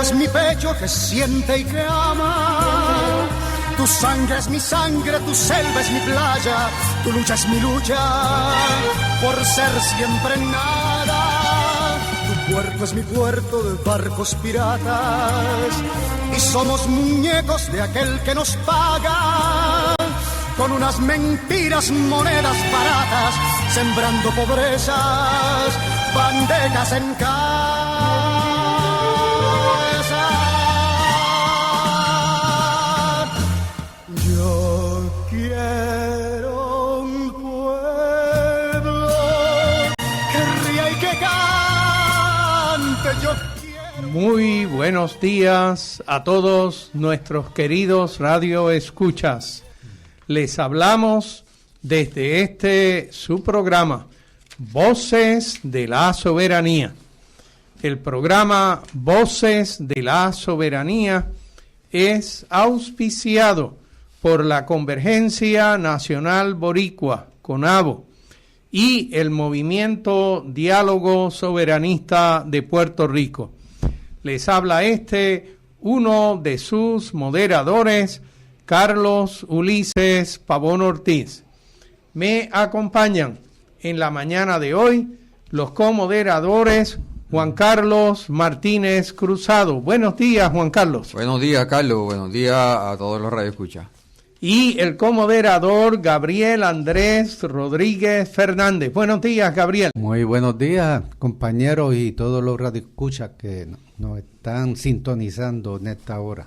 es mi pecho que siente y que ama. Tu sangre es mi sangre, tu selva es mi playa, tu lucha es mi lucha, por ser siempre nada. Tu puerto es mi puerto de barcos piratas, y somos muñecos de aquel que nos paga, con unas mentiras, monedas baratas, sembrando pobrezas, bandejas en casa. Yo quiero un pueblo que ría y que cante. Yo quiero... Muy buenos días a todos nuestros queridos radio escuchas. Les hablamos desde su programa Voces de la Soberanía. El programa Voces de la Soberanía es auspiciado por la Convergencia Nacional Boricua, CONABO, y el Movimiento Diálogo Soberanista de Puerto Rico. Les habla uno de sus moderadores, Carlos Ulises Pavón Ortiz. Me acompañan en la mañana de hoy los comoderadores Juan Carlos Martínez Cruzado. Buenos días, Juan Carlos. Buenos días, Carlos. Buenos días a todos los radioescuchas. Y el comoderador Gabriel Andrés Rodríguez Fernández. Buenos días, Gabriel. Muy buenos días, compañeros y todos los radioescuchas que nos están sintonizando en esta hora.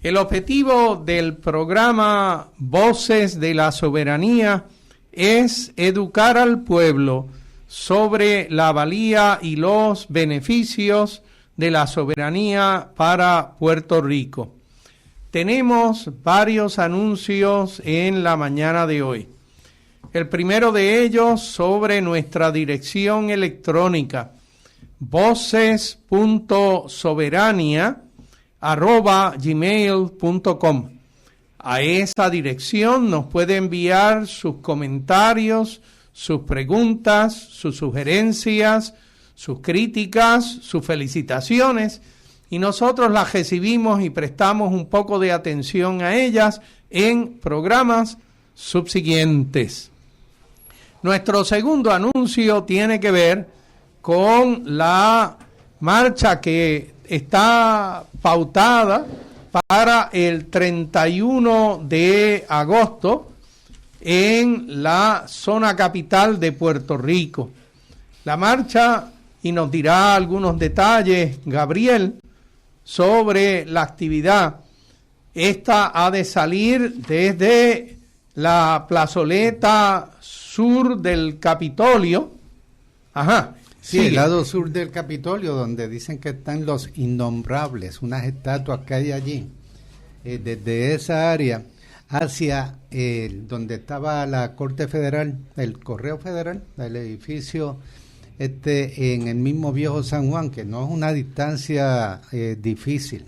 El objetivo del programa Voces de la Soberanía es educar al pueblo sobre la valía y los beneficios de la soberanía para Puerto Rico. Tenemos varios anuncios en la mañana de hoy. El primero de ellos sobre nuestra dirección electrónica, voces.soberania@gmail.com. A esa dirección nos puede enviar sus comentarios, sus preguntas, sus sugerencias, sus críticas, sus felicitaciones, y nosotros las recibimos y prestamos un poco de atención a ellas en programas subsiguientes. Nuestro segundo anuncio tiene que ver con la marcha que está pautada para el 31 de agosto en la zona capital de Puerto Rico. La marcha, y nos dirá algunos detalles Gabriel sobre la actividad, esta ha de salir desde la plazoleta sur del Capitolio. Sí, el lado sur del Capitolio, donde dicen que están los innombrables, unas estatuas que hay allí. Desde esa área hacia donde estaba la Corte Federal, el Correo Federal, el edificio en el mismo Viejo San Juan, que no es una distancia difícil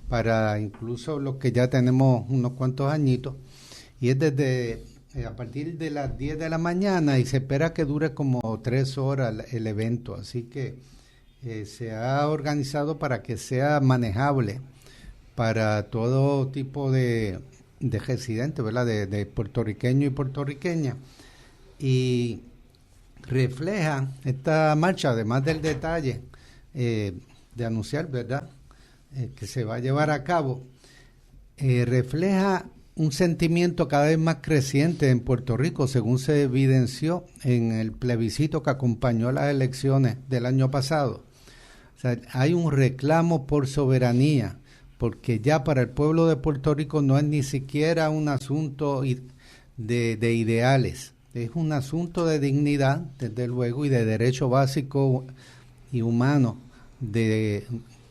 para incluso los que ya tenemos unos cuantos añitos, y es desde a partir de las 10 de la mañana, y se espera que dure como 3 horas el evento, así que se ha organizado para que sea manejable para todo tipo de residentes, ¿verdad? De puertorriqueños y puertorriqueñas, y refleja esta marcha, además del detalle de anunciar, ¿verdad?, que se va a llevar a cabo, refleja un sentimiento cada vez más creciente en Puerto Rico, según se evidenció en el plebiscito que acompañó las elecciones del año pasado. O sea, hay un reclamo por soberanía, porque ya para el pueblo de Puerto Rico no es ni siquiera un asunto de ideales, es un asunto de dignidad, desde luego, y de derecho básico y humano de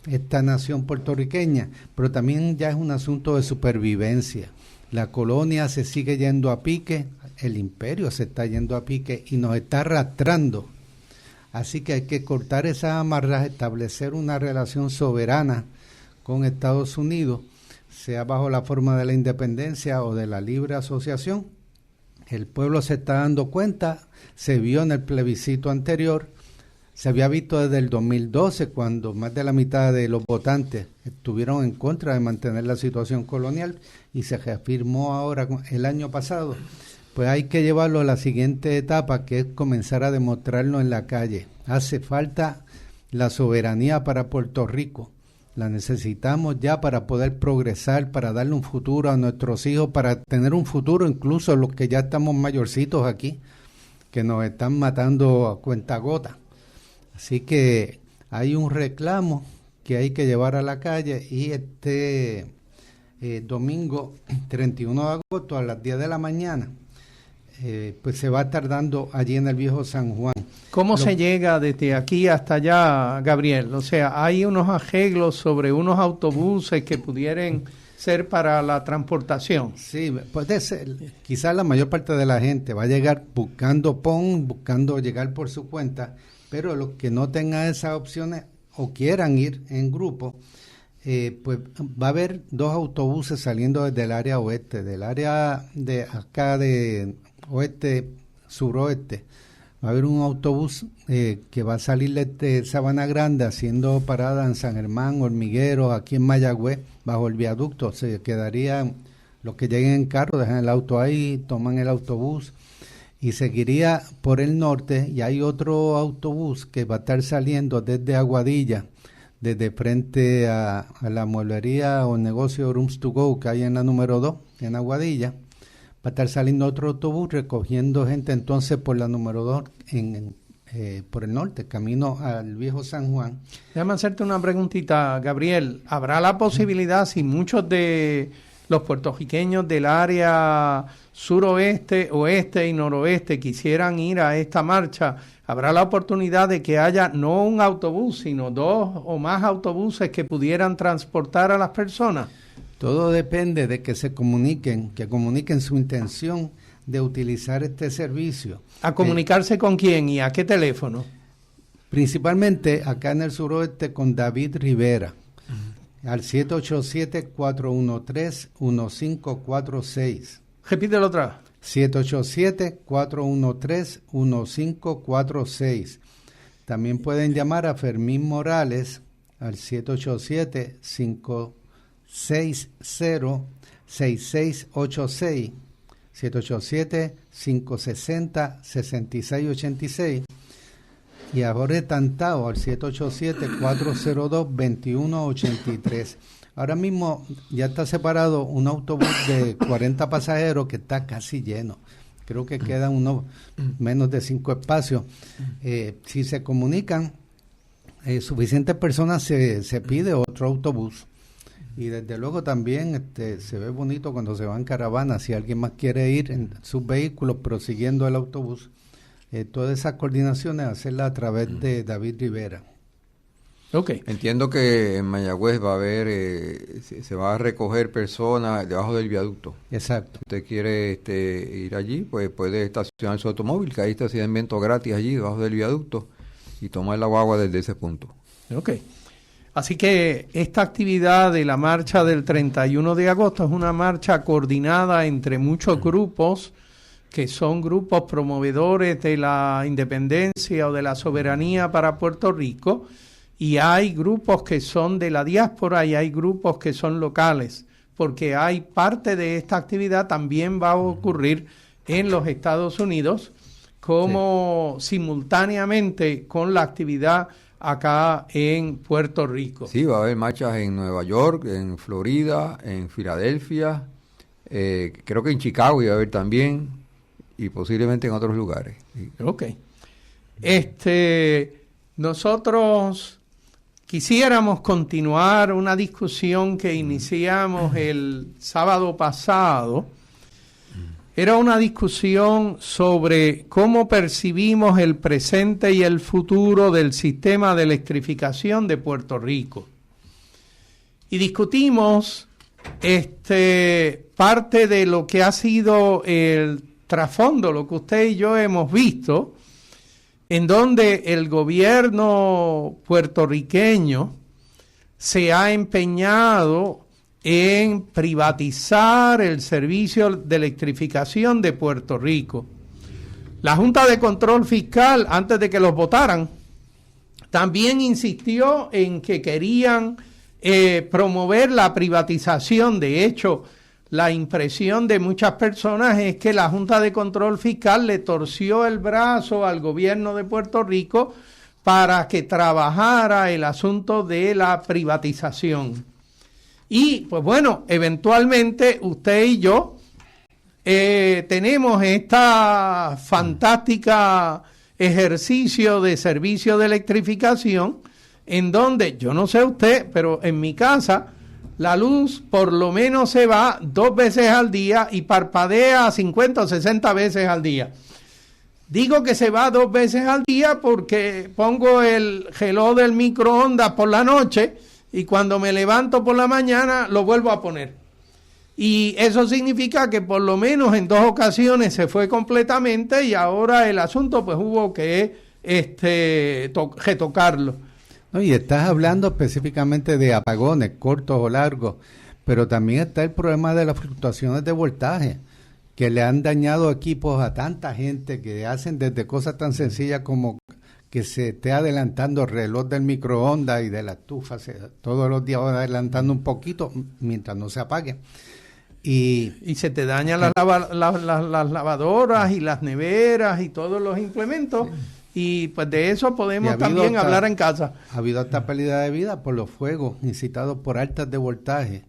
esta nación puertorriqueña, pero también ya es un asunto de supervivencia. La colonia se sigue yendo a pique, el imperio se está yendo a pique y nos está arrastrando. Así que hay que cortar esas amarras, establecer una relación soberana con Estados Unidos, sea bajo la forma de la independencia o de la libre asociación. El pueblo se está dando cuenta, se vio en el plebiscito anterior, se había visto desde el 2012, cuando más de la mitad de los votantes estuvieron en contra de mantener la situación colonial, y se reafirmó ahora el año pasado. Pues hay que llevarlo a la siguiente etapa, que es comenzar a demostrarlo en la calle. Hace falta la soberanía para Puerto Rico. La necesitamos ya para poder progresar, para darle un futuro a nuestros hijos, para tener un futuro incluso los que ya estamos mayorcitos aquí, que nos están matando a cuentagotas. Así que hay un reclamo que hay que llevar a la calle, y este domingo 31 de agosto a las 10 de la mañana, pues se va a estar dando allí en el Viejo San Juan. ¿Cómo se llega desde aquí hasta allá, Gabriel? O sea, ¿hay unos arreglos sobre unos autobuses que pudieran ser para la transportación? Sí, puede ser. Quizás la mayor parte de la gente va a llegar buscando llegar por su cuenta, pero los que no tengan esas opciones o quieran ir en grupo, pues va a haber 2 autobuses saliendo desde el área oeste, del área de acá de oeste, suroeste. Va a haber un autobús que va a salir de Sabana Grande haciendo parada en San Germán, Hormigueros, aquí en Mayagüez, bajo el viaducto. Se quedarían los que lleguen en carro, dejan el auto ahí, toman el autobús, y seguiría por el norte, y hay otro autobús que va a estar saliendo desde Aguadilla, desde frente a la mueblería o negocio Rooms to Go que hay en la número 2, en Aguadilla. Va a estar saliendo otro autobús recogiendo gente entonces por la número 2 por el norte, camino al Viejo San Juan. Déjame hacerte una preguntita, Gabriel. ¿Habrá la posibilidad, si muchos de los puertorriqueños del área suroeste, oeste y noroeste quisieran ir a esta marcha, habrá la oportunidad de que haya no un autobús, sino 2 o más autobuses que pudieran transportar a las personas? Todo depende de que comuniquen su intención de utilizar este servicio. ¿A comunicarse con quién y a qué teléfono? Principalmente acá en el suroeste con David Rivera, al 787-413-1546. Repítelo otra vez. 787-413-1546. También pueden llamar a Fermín Morales al 787-560-6686, 787-560-6686, y a Jorge Tantao al 787-402-2183. Ahora mismo ya está separado un autobús de 40 pasajeros que está casi lleno. Creo que quedan unos menos de 5 espacios. Si se comunican suficientes personas, se pide otro autobús. Y desde luego también se ve bonito cuando se va en caravana. Si alguien más quiere ir en sus vehículos prosiguiendo el autobús, todas esas coordinaciones hacerlas a través de David Rivera. Okay. Entiendo que en Mayagüez va a haber, se va a recoger personas debajo del viaducto. Exacto. Si usted quiere ir allí, pues puede estacionar su automóvil, que hay estacionamiento gratis allí debajo del viaducto, y tomar la guagua desde ese punto. Ok. Así que esta actividad de la marcha del 31 de agosto es una marcha coordinada entre muchos grupos, que son grupos promovedores de la independencia o de la soberanía para Puerto Rico, y hay grupos que son de la diáspora y hay grupos que son locales, porque hay parte de esta actividad también va a ocurrir en los Estados Unidos, como simultáneamente con la actividad acá en Puerto Rico. Sí, va a haber marchas en Nueva York, en Florida, en Filadelfia, creo que en Chicago iba a haber también, y posiblemente en otros lugares. Sí. Ok. Nosotros quisiéramos continuar una discusión que iniciamos el sábado pasado. Era una discusión sobre cómo percibimos el presente y el futuro del sistema de electrificación de Puerto Rico. Y discutimos parte de lo que ha sido el trasfondo, lo que usted y yo hemos visto, en donde el gobierno puertorriqueño se ha empeñado en privatizar el servicio de electrificación de Puerto Rico. La Junta de Control Fiscal, antes de que los votaran, También insistió en que querían promover la privatización. De hecho, la impresión de muchas personas es que la Junta de Control Fiscal le torció el brazo al gobierno de Puerto Rico para que trabajara el asunto de la privatización. Y, pues bueno, eventualmente usted y yo tenemos esta fantástica ejercicio de servicio de electrificación en donde, yo no sé usted, pero en mi casa la luz por lo menos se va 2 veces al día y parpadea 50 o 60 veces al día. Digo que se va 2 veces al día porque pongo el reloj del microondas por la noche y cuando me levanto por la mañana lo vuelvo a poner. Y eso significa que por lo menos en 2 ocasiones se fue completamente y ahora el asunto pues hubo que retocarlo. No, y estás hablando específicamente de apagones cortos o largos, pero también está el problema de las fluctuaciones de voltaje, que le han dañado equipos a tanta gente, que hacen desde cosas tan sencillas como que se esté adelantando el reloj del microondas y de la estufa, todos los días van adelantando un poquito mientras no se apague. Y se te dañan las lavadoras y las neveras y todos los implementos. Sí. Y pues de eso podemos también hablar en casa. Ha habido hasta pérdida de vida por los fuegos incitados por altas de voltaje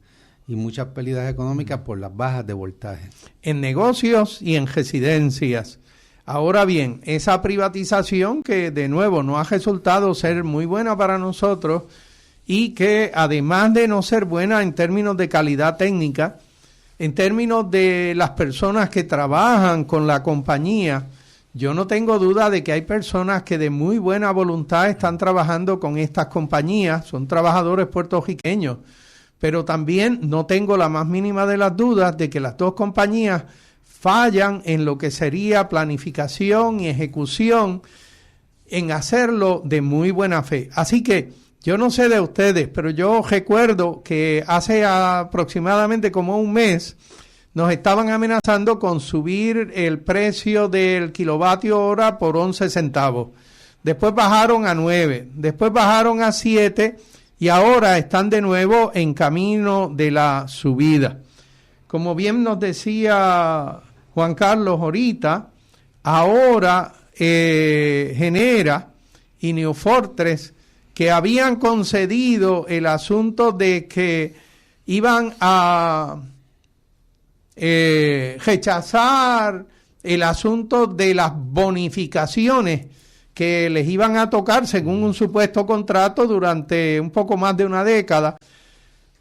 y muchas pérdidas económicas por las bajas de voltaje. En negocios y en residencias. Ahora bien, esa privatización que de nuevo no ha resultado ser muy buena para nosotros y que además de no ser buena en términos de calidad técnica, en términos de las personas que trabajan con la compañía, yo no tengo duda de que hay personas que de muy buena voluntad están trabajando con estas compañías, son trabajadores puertorriqueños, pero también no tengo la más mínima de las dudas de que las 2 compañías fallan en lo que sería planificación y ejecución, en hacerlo de muy buena fe. Así que yo no sé de ustedes, pero yo recuerdo que hace aproximadamente como un mes nos estaban amenazando con subir el precio del kilovatio hora por 11 centavos. Después bajaron a 9, después bajaron a 7 y ahora están de nuevo en camino de la subida. Como bien nos decía Juan Carlos ahorita, ahora Genera y New Fortress, que habían concedido el asunto de que iban a rechazar el asunto de las bonificaciones que les iban a tocar según un supuesto contrato durante un poco más de una década,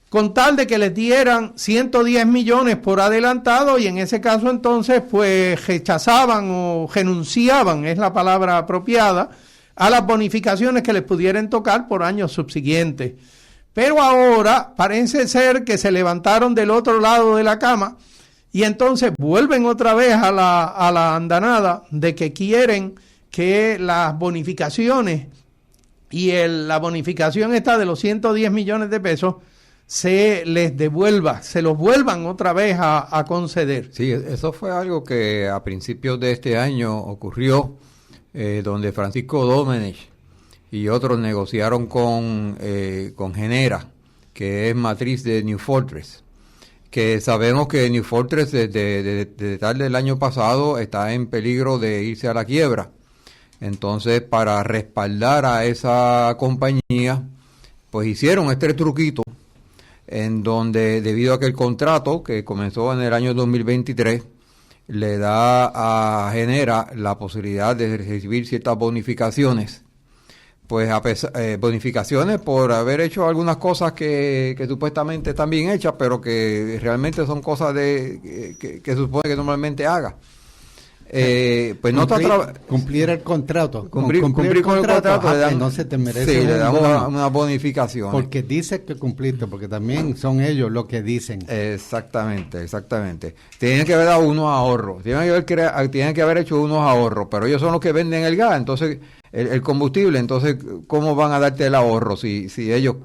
con tal de que les dieran 110 millones por adelantado, y en ese caso entonces pues rechazaban o renunciaban, es la palabra apropiada, a las bonificaciones que les pudieran tocar por años subsiguientes. Pero ahora parece ser que se levantaron del otro lado de la cama y entonces vuelven otra vez a la andanada de que quieren que las bonificaciones y la bonificación esta de los 110 millones de pesos se les devuelva, se los vuelvan otra vez a conceder. Sí, eso fue algo que a principios de este año ocurrió, donde Francisco Domenech y otros negociaron con Genera, que es matriz de New Fortress, que sabemos que New Fortress desde tal del año pasado está en peligro de irse a la quiebra. Entonces, para respaldar a esa compañía, pues hicieron este truquito en donde, debido a que el contrato que comenzó en el año 2023 le da a Genera la posibilidad de recibir ciertas bonificaciones, pues bonificaciones por haber hecho algunas cosas que supuestamente están bien hechas, pero que realmente son cosas que se supone que normalmente haga. Pues no cumplir el contrato. Cumplir con el contrato le dan, no se te merece, sí, le dan una bonificación. Porque dice que cumpliste, porque también son ellos los que dicen. Exactamente. Tienen que haber dado unos ahorros, tienen que haber hecho unos ahorros, pero ellos son los que venden el gas, entonces el combustible, entonces ¿cómo van a darte el ahorro si ellos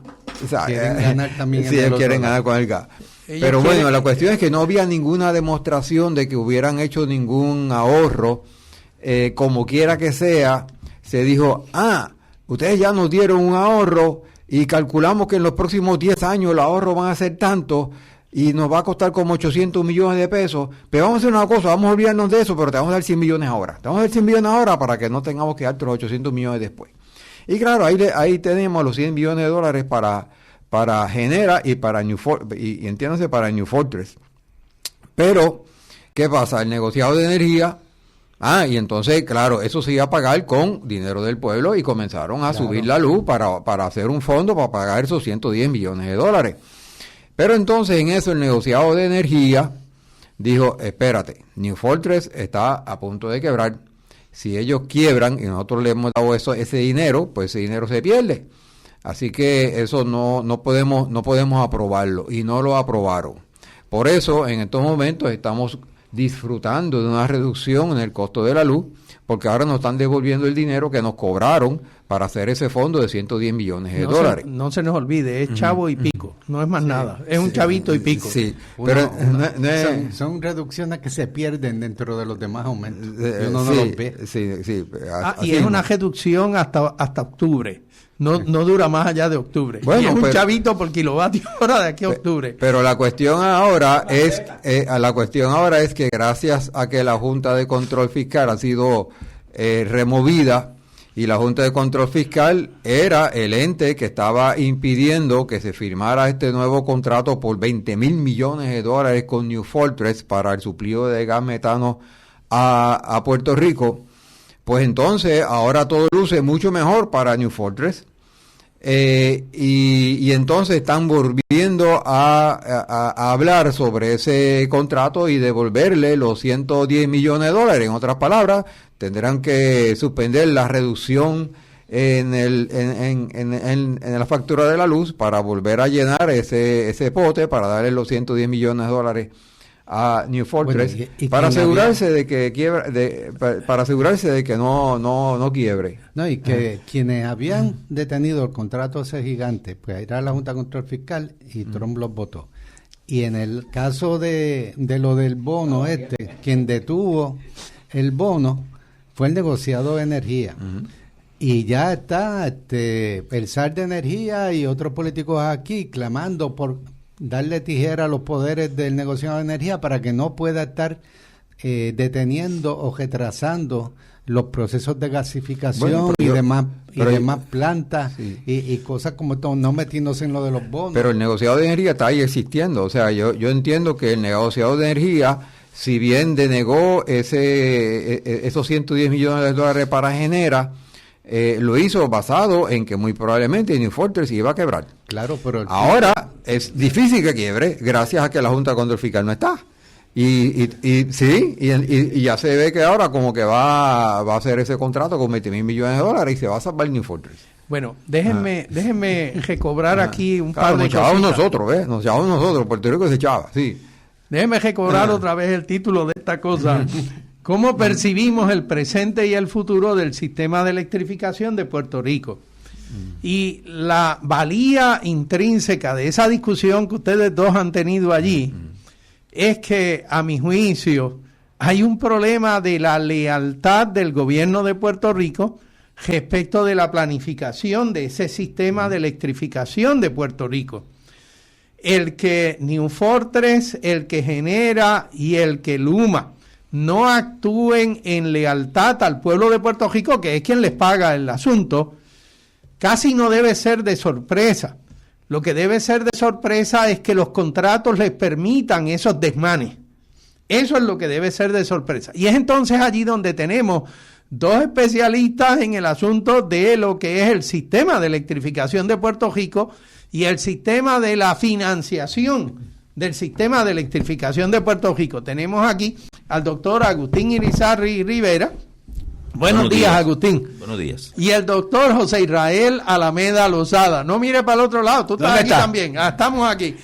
quieren ganar también? Si ellos quieren ganar con el gas. Pero bueno, la cuestión es que no había ninguna demostración de que hubieran hecho ningún ahorro. Como quiera que sea, se dijo, ustedes ya nos dieron un ahorro y calculamos que en los próximos 10 años el ahorro van a ser tanto y nos va a costar como 800 millones de pesos, pero vamos a hacer una cosa, vamos a olvidarnos de eso, pero te vamos a dar 100 millones ahora. Te vamos a dar 100 millones ahora para que no tengamos que darte los 800 millones después. Y claro, ahí tenemos los 100 millones de dólares para Genera y para y entiéndase para New Fortress. Pero, ¿qué pasa? El negociado de energía, y entonces, claro, eso se iba a pagar con dinero del pueblo y comenzaron a subir la luz para hacer un fondo para pagar esos 110 millones de dólares. Pero entonces en eso el negociado de energía dijo, espérate, New Fortress está a punto de quebrar. Si ellos quiebran y nosotros le hemos dado ese dinero, pues ese dinero se pierde. Así que eso no podemos aprobarlo y no lo aprobaron. Por eso en estos momentos estamos disfrutando de una reducción en el costo de la luz, porque ahora nos están devolviendo el dinero que nos cobraron para hacer ese fondo de 110 millones de dólares. No se nos olvide, es chavo y pico, no es más nada, es un chavito y pico. Sí, pero son reducciones que se pierden dentro de los demás aumentos. Uno no los ve. Y es una reducción hasta octubre. No dura más allá de octubre. Bueno, y es un chavito por kilovatio hora de aquí a octubre. Pero la cuestión ahora es que gracias a que la Junta de Control Fiscal ha sido removida, y la Junta de Control Fiscal era el ente que estaba impidiendo que se firmara este nuevo contrato por 20 mil millones de dólares con New Fortress para el suplido de gas metano a Puerto Rico, pues entonces ahora todo luce mucho mejor para New Fortress. Y entonces están volviendo a hablar sobre ese contrato y devolverle los 110 millones de dólares. En otras palabras, tendrán que suspender la reducción en la factura de la luz para volver a llenar ese pote para darle los 110 millones de dólares a New Fortress, para asegurarse de que para asegurarse de que no quiebre. No, y que quienes habían detenido el contrato ese gigante, pues era la Junta de Control Fiscal y Trump los votó. Y en el caso de lo del bono quien detuvo el bono fue el negociado de energía. Y ya está el SAR de energía y otros políticos aquí clamando por darle tijera a los poderes del negociado de energía para que no pueda estar deteniendo o retrasando los procesos de gasificación y demás plantas y cosas como esto, no metiéndose en lo de los bonos. Pero el negociado de energía está ahí existiendo. O sea, yo entiendo que el negociado de energía, si bien denegó esos 110 millones de dólares para Genera, lo hizo basado en que muy probablemente New Fortress iba a quebrar. Claro, pero ahora es difícil que quiebre gracias a que la Junta de Control Fiscal no está. Y ya se ve que ahora como que va a hacer ese contrato con 20 mil millones de dólares y se va a salvar New Fortress. Bueno, déjenme recobrar aquí un par de cosas. Nos echábamos nosotros, Puerto Rico se echaba, sí. Déjenme recobrar otra vez el título de esta cosa. ¿Cómo percibimos el presente y el futuro del sistema de electrificación de Puerto Rico? Y la valía intrínseca de esa discusión que ustedes dos han tenido allí es que, a mi juicio, hay un problema de la lealtad del gobierno de Puerto Rico respecto de la planificación de ese sistema de electrificación de Puerto Rico. El que New Fortress, el que Genera y el que Luma no actúen en lealtad al pueblo de Puerto Rico, que es quien les paga el asunto, casi no debe ser de sorpresa. Lo que debe ser de sorpresa es que los contratos les permitan esos desmanes. Eso es lo que debe ser de sorpresa. Y es entonces allí donde tenemos dos especialistas en el asunto de lo que es el sistema de electrificación de Puerto Rico y el sistema de la financiación del sistema de electrificación de Puerto Rico. Tenemos aquí al doctor Agustín Irizarry Rivera. Buenos días, Agustín. Buenos días. Y el doctor José Israel Alameda Lozada. No mire para el otro lado, tú estás aquí también. Estamos aquí.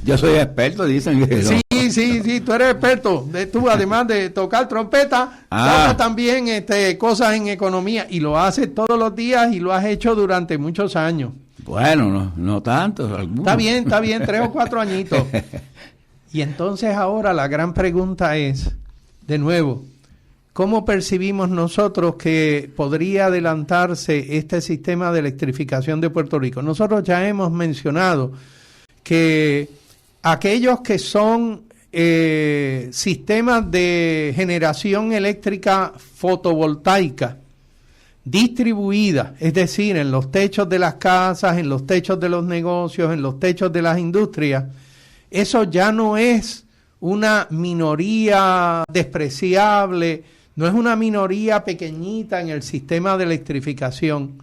Yo soy experto, dicen que no. Sí, tú eres experto. Tú, además de tocar trompeta, tocas también cosas en economía y lo haces todos los días y lo has hecho durante muchos años. Bueno, no tanto. Algunos. Está bien, 3 o 4 añitos. Y entonces ahora la gran pregunta es, de nuevo, ¿cómo percibimos nosotros que podría adelantarse este sistema de electrificación de Puerto Rico? Nosotros ya hemos mencionado que aquellos que son sistemas de generación eléctrica fotovoltaica distribuida, es decir, en los techos de las casas, en los techos de los negocios, en los techos de las industrias, eso ya no es una minoría despreciable, no es una minoría pequeñita en el sistema de electrificación.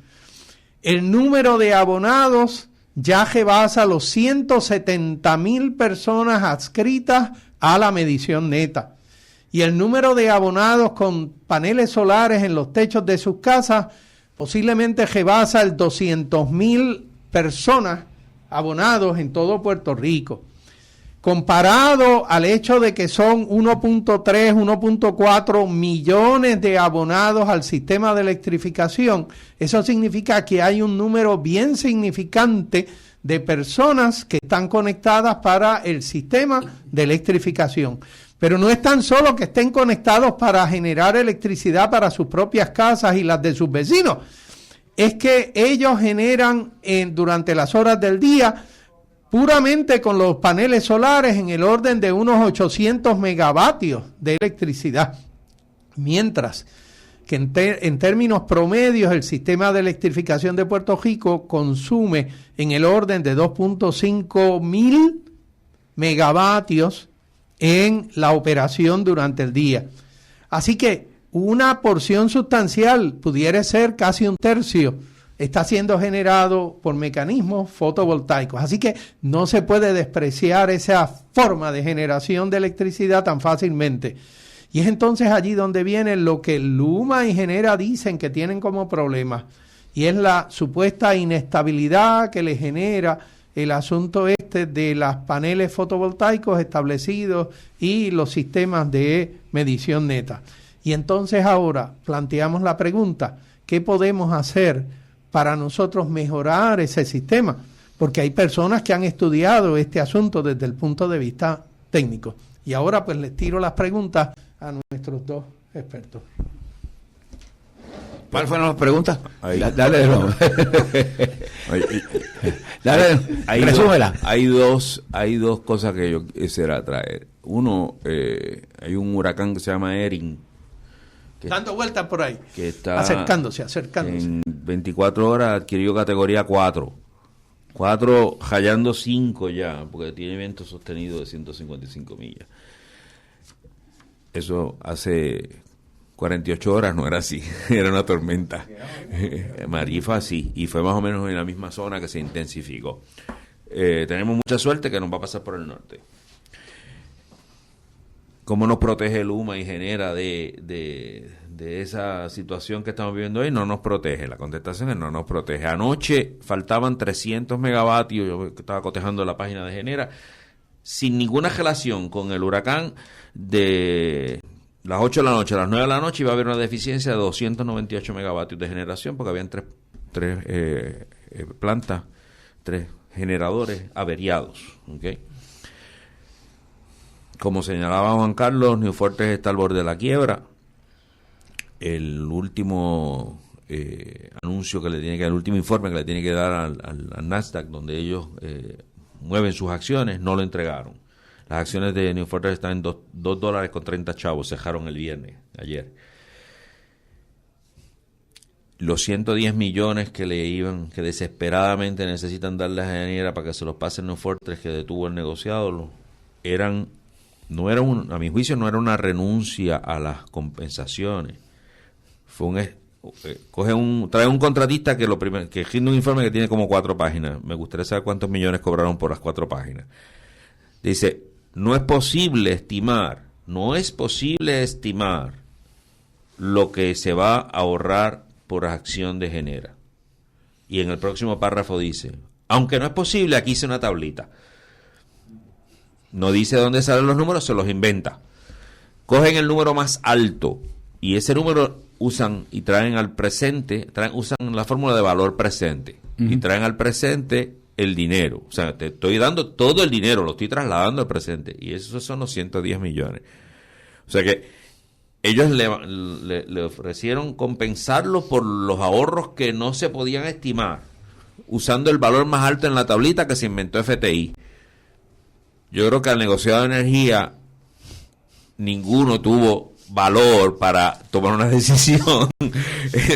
El número de abonados ya rebasa los 170,000 personas adscritas a la medición neta. Y el número de abonados con paneles solares en los techos de sus casas posiblemente rebasa el 200,000 personas abonados en todo Puerto Rico. Comparado al hecho de que son 1.3, 1.4 millones de abonados al sistema de electrificación, eso significa que hay un número bien significante de personas que están conectadas para el sistema de electrificación. Pero no es tan solo que estén conectados para generar electricidad para sus propias casas y las de sus vecinos, es que ellos generan durante las horas del día, puramente con los paneles solares, en el orden de unos 800 megavatios de electricidad, mientras que en términos promedios el sistema de electrificación de Puerto Rico consume en el orden de 2.5 mil megavatios en la operación durante el día. Así que una porción sustancial, pudiera ser casi un tercio, está siendo generado por mecanismos fotovoltaicos. Así que no se puede despreciar esa forma de generación de electricidad tan fácilmente. Y es entonces allí donde viene lo que Luma y Genera dicen que tienen como problema, y es la supuesta inestabilidad que le genera el asunto de los paneles fotovoltaicos establecidos y los sistemas de medición neta. Y entonces ahora planteamos la pregunta, ¿qué podemos hacer para nosotros mejorar ese sistema? Porque hay personas que han estudiado este asunto desde el punto de vista técnico. Y ahora pues les tiro las preguntas a nuestros dos expertos. ¿Cuáles fueron las preguntas? Dale de nuevo. Resúmela. Hay dos cosas que yo quisiera traer. Uno, hay un huracán que se llama Erin. Dando vueltas por ahí. Que está acercándose. En 24 horas adquirió categoría 4. 4 rayando 5 ya, porque tiene viento sostenido de 155 millas. Eso hace 48 horas no era así, era una tormenta. María fue así, y fue más o menos en la misma zona que se intensificó. Tenemos mucha suerte que nos va a pasar por el norte. ¿Cómo nos protege Luma y Genera de esa situación que estamos viviendo hoy? No nos protege, la contestación es no nos protege. Anoche faltaban 300 megavatios, yo estaba cotejando la página de Genera, sin ninguna relación con el huracán. De las 8 de la noche a las 9 de la noche iba a haber una deficiencia de 298 megavatios de generación, porque habían tres plantas, 3 generadores averiados. ¿Okay? Como señalaba Juan Carlos, New Fortress está al borde de la quiebra. El último anuncio que le tiene que, el último informe que le tiene que dar al Nasdaq, donde ellos mueven sus acciones, no lo entregaron. Las acciones de New Fortress están en $2.30, cejaron el viernes, ayer. Los 110 millones que desesperadamente necesitan darle a Genera para que se los pase New Fortress, que detuvo el negociado, a mi juicio no era una renuncia a las compensaciones. Trae un contratista que rinde un informe que tiene como 4 páginas. Me gustaría saber cuántos millones cobraron por las 4 páginas. Dice, no es posible estimar lo que se va a ahorrar por acción de Genera. Y en el próximo párrafo dice, aunque no es posible, aquí hice una tablita. No dice dónde salen los números, se los inventa. Cogen el número más alto y ese número usan y traen al presente, usan la fórmula de valor presente. Uh-huh. Y traen al presente el dinero. O sea, te estoy dando todo el dinero, lo estoy trasladando al presente. Y esos son los 110 millones. O sea que ellos le ofrecieron compensarlo por los ahorros que no se podían estimar, usando el valor más alto en la tablita que se inventó FTI. Yo creo que al negociado de energía ninguno tuvo valor para tomar una decisión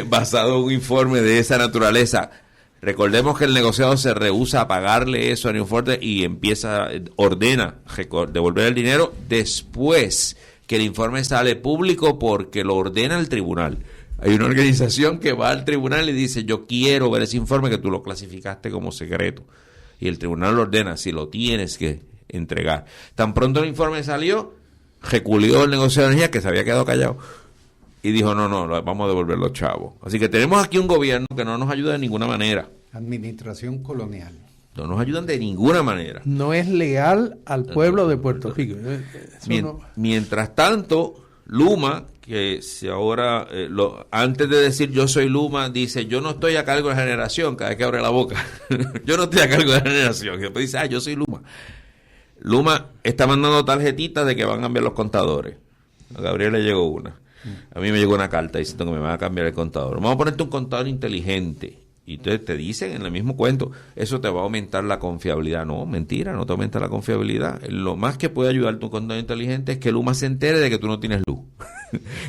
basado en un informe de esa naturaleza. Recordemos que el negociado se rehúsa a pagarle eso a New Fortress y ordena devolver el dinero después que el informe sale público porque lo ordena el tribunal. Hay una organización que va al tribunal y dice, yo quiero ver ese informe que tú lo clasificaste como secreto. Y el tribunal lo ordena, si lo tienes que entregar. Tan pronto el informe salió, reculió el negociado de energía que se había quedado callado y dijo, no, vamos a devolver los chavos. Así que tenemos aquí un gobierno que no nos ayuda de ninguna manera. Administración colonial. No nos ayudan de ninguna manera. No es leal al pueblo de Puerto Rico. Mientras tanto, Luma, que si ahora, antes de decir yo soy Luma, dice yo no estoy a cargo de la generación, cada vez que abre la boca. Yo no estoy a cargo de la generación. Y después dice, yo soy Luma. Luma está mandando tarjetitas de que van a cambiar los contadores. A Gabriel le llegó una. A mí me llegó una carta diciendo que me van a cambiar el contador. Vamos a ponerte un contador inteligente. Y entonces te dicen en el mismo cuento, eso te va a aumentar la confiabilidad. No, mentira, no te aumenta la confiabilidad. Lo más que puede ayudar tu contador inteligente es que Luma se entere de que tú no tienes luz.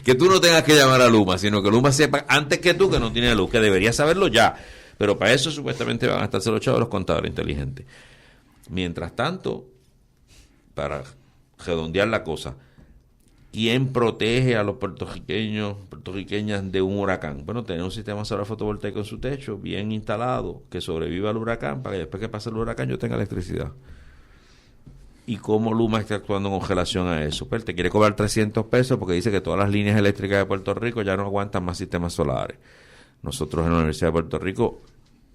Que tú no tengas que llamar a Luma, sino que Luma sepa antes que tú que no tienes luz, que deberías saberlo ya. Pero para eso supuestamente van a estarse los chavos los contadores inteligentes. Mientras tanto, para redondear la cosa, ¿quién protege a los puertorriqueñas de un huracán? Bueno, tener un sistema solar fotovoltaico en su techo, bien instalado, que sobreviva al huracán, para que después que pase el huracán yo tenga electricidad. ¿Y cómo Luma está actuando con relación a eso? Pues te quiere cobrar $300 porque dice que todas las líneas eléctricas de Puerto Rico ya no aguantan más sistemas solares. Nosotros en la Universidad de Puerto Rico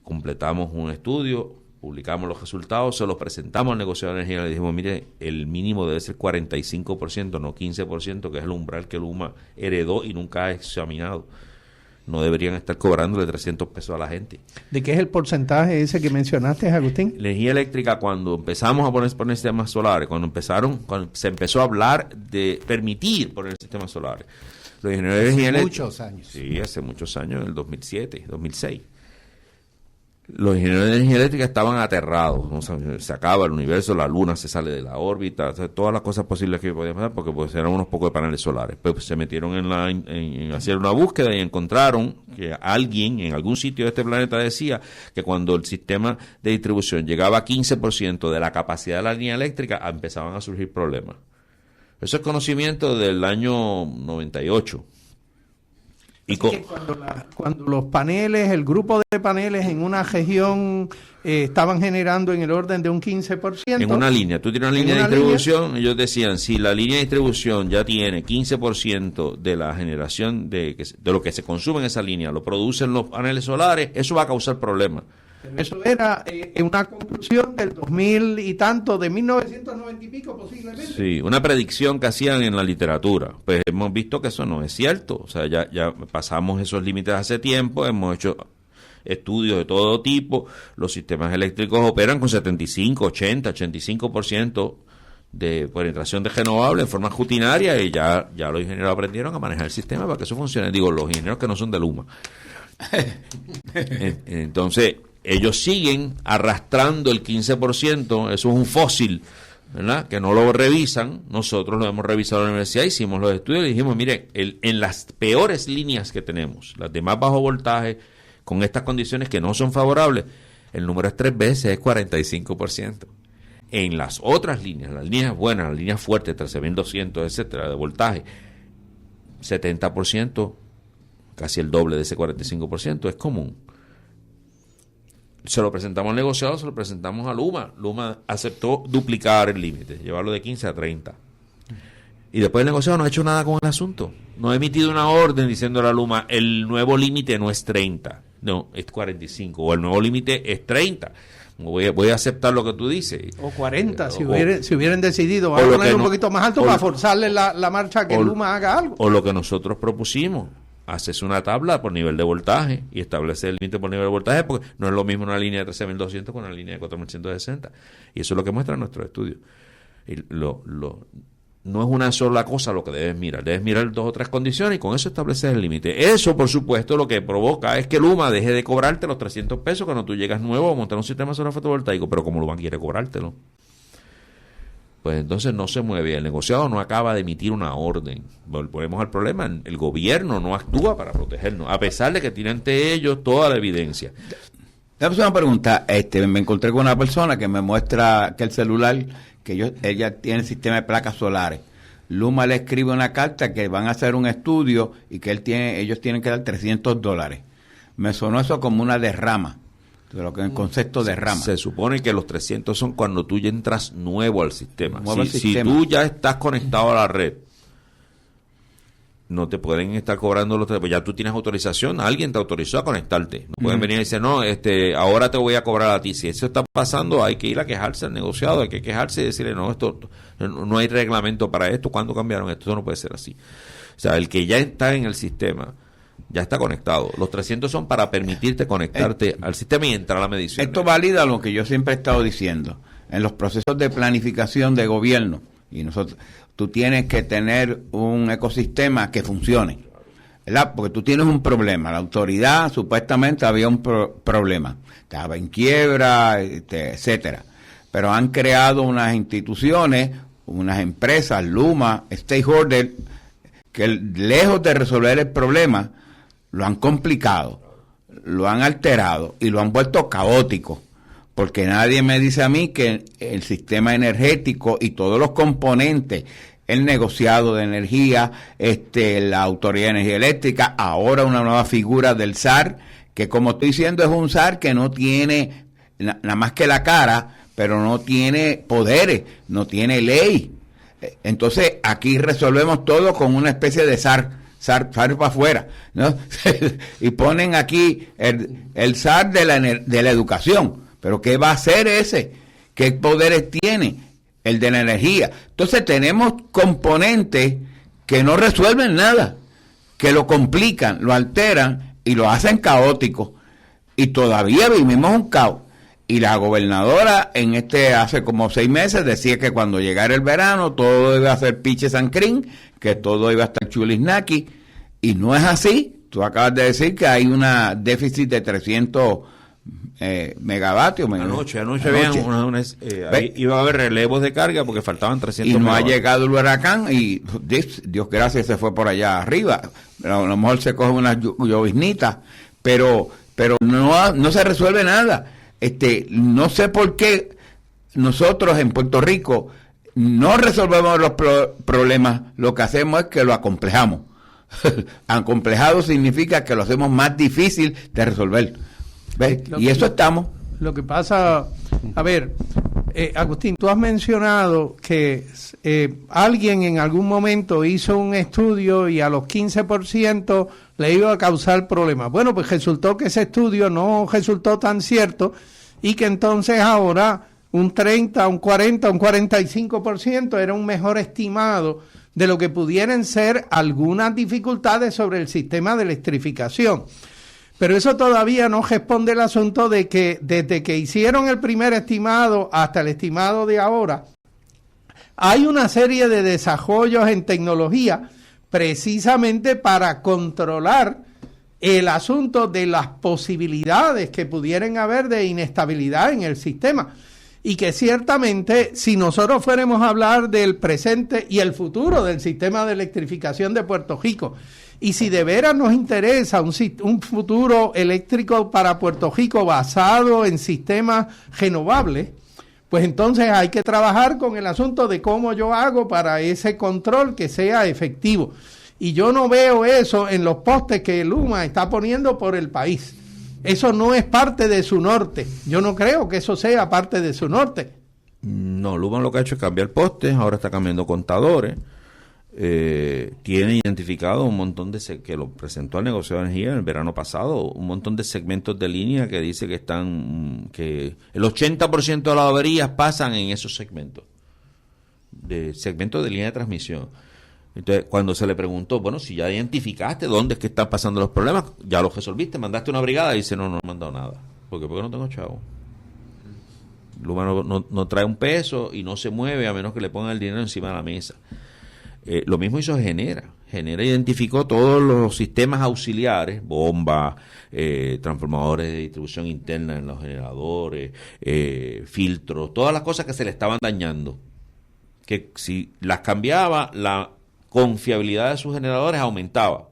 completamos un estudio, publicamos los resultados, se los presentamos al negociador de energía y le dijimos, mire, el mínimo debe ser 45%, no 15%, que es el umbral que Luma heredó y nunca ha examinado. No deberían estar cobrándole $300 a la gente. ¿De qué es el porcentaje ese que mencionaste, Agustín? La energía eléctrica, cuando empezamos a poner sistemas solares, cuando se empezó a hablar de permitir poner sistemas solares. Los ingenieros de energía eléctrica, muchos años. Sí, hace muchos años, en el 2007, 2006. Los ingenieros de energía eléctrica estaban aterrados. O sea, se acaba el universo, la luna se sale de la órbita, o sea, todas las cosas posibles que podían pasar, porque pues eran unos pocos de paneles solares. Pues se metieron en hacer una búsqueda y encontraron que alguien en algún sitio de este planeta decía que cuando el sistema de distribución llegaba a 15% de la capacidad de la línea eléctrica, empezaban a surgir problemas. Eso es conocimiento del año 98. Y cuando los paneles, el grupo de paneles en una región estaban generando en el orden de un 15%. En una línea, tú tienes una línea de distribución, ellos decían, si la línea de distribución ya tiene 15% de la generación de lo que se consume en esa línea, lo producen los paneles solares, eso va a causar problemas. Eso era una conclusión del 2000 y tanto, de 1990 y pico posiblemente. Sí, una predicción que hacían en la literatura. Pues hemos visto que eso no es cierto. O sea, ya pasamos esos límites hace tiempo, hemos hecho estudios de todo tipo. Los sistemas eléctricos operan con 75, 80, 85% de penetración de renovables en forma rutinaria y ya los ingenieros aprendieron a manejar el sistema para que eso funcione. Digo, los ingenieros que no son de Luma. Entonces, ellos siguen arrastrando el 15%, eso es un fósil, ¿verdad? Que no lo revisan. Nosotros lo hemos revisado en la universidad, hicimos los estudios y dijimos, mire, en las peores líneas que tenemos, las de más bajo voltaje, con estas condiciones que no son favorables, el número es 3 veces, es 45%. En las otras líneas, las líneas buenas, las líneas fuertes, 13.200, etcétera, de voltaje, 70%, casi el doble de ese 45%, es común. Se lo presentamos al negociado, se lo presentamos a Luma. Luma aceptó duplicar el límite, llevarlo de 15 a 30. Y después el negociado no ha hecho nada con el asunto. No ha emitido una orden diciendo a la Luma, el nuevo límite no es 30, no, es 45, o el nuevo límite es 30. Voy a aceptar lo que tú dices. O 40, si hubieran decidido, vamos a poner un poquito más alto para forzarle la marcha a que Luma haga algo. O lo que nosotros propusimos. Haces una tabla por nivel de voltaje y establece el límite por nivel de voltaje, porque no es lo mismo una línea de 13.200 con una línea de 4.160. Y eso es lo que muestra nuestro estudio. Y no es una sola cosa lo que debes mirar. Debes mirar 2 o 3 condiciones y con eso estableces el límite. Eso, por supuesto, lo que provoca es que Luma deje de cobrarte los 300 pesos cuando tú llegas nuevo a montar un sistema solar fotovoltaico, pero como Luma quiere cobrártelo, pues entonces no se mueve. El negociado no acaba de emitir una orden. Volvemos al problema. El gobierno no actúa para protegernos, a pesar de que tiene ante ellos toda la evidencia. Déjame hacer una pregunta. Me encontré con una persona que me muestra que el celular, ella tiene el sistema de placas solares. Luma le escribe una carta que van a hacer un estudio y que ellos tienen que dar $300. Me sonó eso como una derrama, de lo que el concepto de derrama. Se supone que los 300 son cuando tú ya entras nuevo al sistema. Si sistema. tú ya estás conectado a la red, no te pueden estar cobrando los 300, pues ya tú tienes autorización, alguien te autorizó a conectarte. No pueden venir y decir, no, ahora te voy a cobrar a ti. Si eso está pasando, hay que ir a quejarse al negociado, hay que quejarse y decirle, no, esto no hay reglamento para esto, ¿cuándo cambiaron esto? Esto no puede ser así. O sea, el que ya está en el sistema, ya está conectado. Los 300 son para permitirte conectarte al sistema y entrar a la medición. Esto valida lo que yo siempre he estado diciendo. En los procesos de planificación de gobierno, tú tienes que tener un ecosistema que funcione, ¿verdad? Porque tú tienes un problema. La autoridad supuestamente había un problema, estaba en quiebra, etcétera. Pero han creado unas instituciones, unas empresas, Luma, Stakeholder, que lejos de resolver el problema, lo han complicado, lo han alterado y lo han vuelto caótico. Porque nadie me dice a mí que el sistema energético y todos los componentes, el negociado de energía, la Autoridad de Energía Eléctrica, ahora una nueva figura del SAR, que como estoy diciendo es un SAR que no tiene nada más que la cara, pero no tiene poderes, no tiene ley. Entonces aquí resolvemos todo con una especie de SAR para afuera, ¿no? Y ponen aquí el SAR de la educación. ¿Pero qué va a hacer ese? ¿Qué poderes tiene? El de la energía. Entonces tenemos componentes que no resuelven nada, que lo complican, lo alteran y lo hacen caótico. Y todavía vivimos un caos. Y la gobernadora hace como 6 meses decía que cuando llegara el verano todo iba a ser piche sancrín, que todo iba a estar chulisnaki. Y no es así. Tú acabas de decir que hay una déficit de 300 megavatios. Anoche iba a haber relevos de carga porque faltaban 300 y no megavatios. Ha llegado el huracán y Dios gracias se fue por allá arriba. A lo mejor se coge unas lloviznitas, pero no se resuelve nada. No sé por qué nosotros en Puerto Rico no resolvemos los problemas, lo que hacemos es que lo acomplejamos. Acomplejado significa que lo hacemos más difícil de resolver. ¿Ves? Y eso estamos. Lo que pasa, a ver, Agustín, tú has mencionado que alguien en algún momento hizo un estudio y a los 15% le iba a causar problemas. Bueno, pues resultó que ese estudio no resultó tan cierto y que entonces ahora un 30, un 40, un 45% era un mejor estimado de lo que pudieran ser algunas dificultades sobre el sistema de electrificación. Pero eso todavía no responde al asunto de que desde que hicieron el primer estimado hasta el estimado de ahora, hay una serie de desarrollos en tecnología precisamente para controlar el asunto de las posibilidades que pudieran haber de inestabilidad en el sistema. Y que ciertamente, si nosotros fuéramos a hablar del presente y el futuro del sistema de electrificación de Puerto Rico, y si de veras nos interesa un futuro eléctrico para Puerto Rico basado en sistemas renovables, pues entonces hay que trabajar con el asunto de cómo yo hago para ese control que sea efectivo. Y yo no veo eso en los postes que Luma está poniendo por el país. Eso no es parte de su norte. Yo no creo que eso sea parte de su norte. No, Luma lo que ha hecho es cambiar postes, ahora está cambiando contadores. Tiene identificado un montón que lo presentó al negociado de energía el verano pasado, un montón de segmentos de línea que dice que que el 80% de las averías pasan en esos segmentos de línea de transmisión. Entonces, cuando se le preguntó, bueno, si ya identificaste dónde es que están pasando los problemas, ya los resolviste, mandaste una brigada, y dice, no he mandado nada. Porque no tengo chavo. Luma no trae un peso y no se mueve a menos que le pongan el dinero encima de la mesa. Lo mismo hizo Genera. Genera identificó todos los sistemas auxiliares, bombas, transformadores de distribución interna en los generadores, filtros, todas las cosas que se le estaban dañando. Que si las cambiaba, la confiabilidad de sus generadores aumentaba.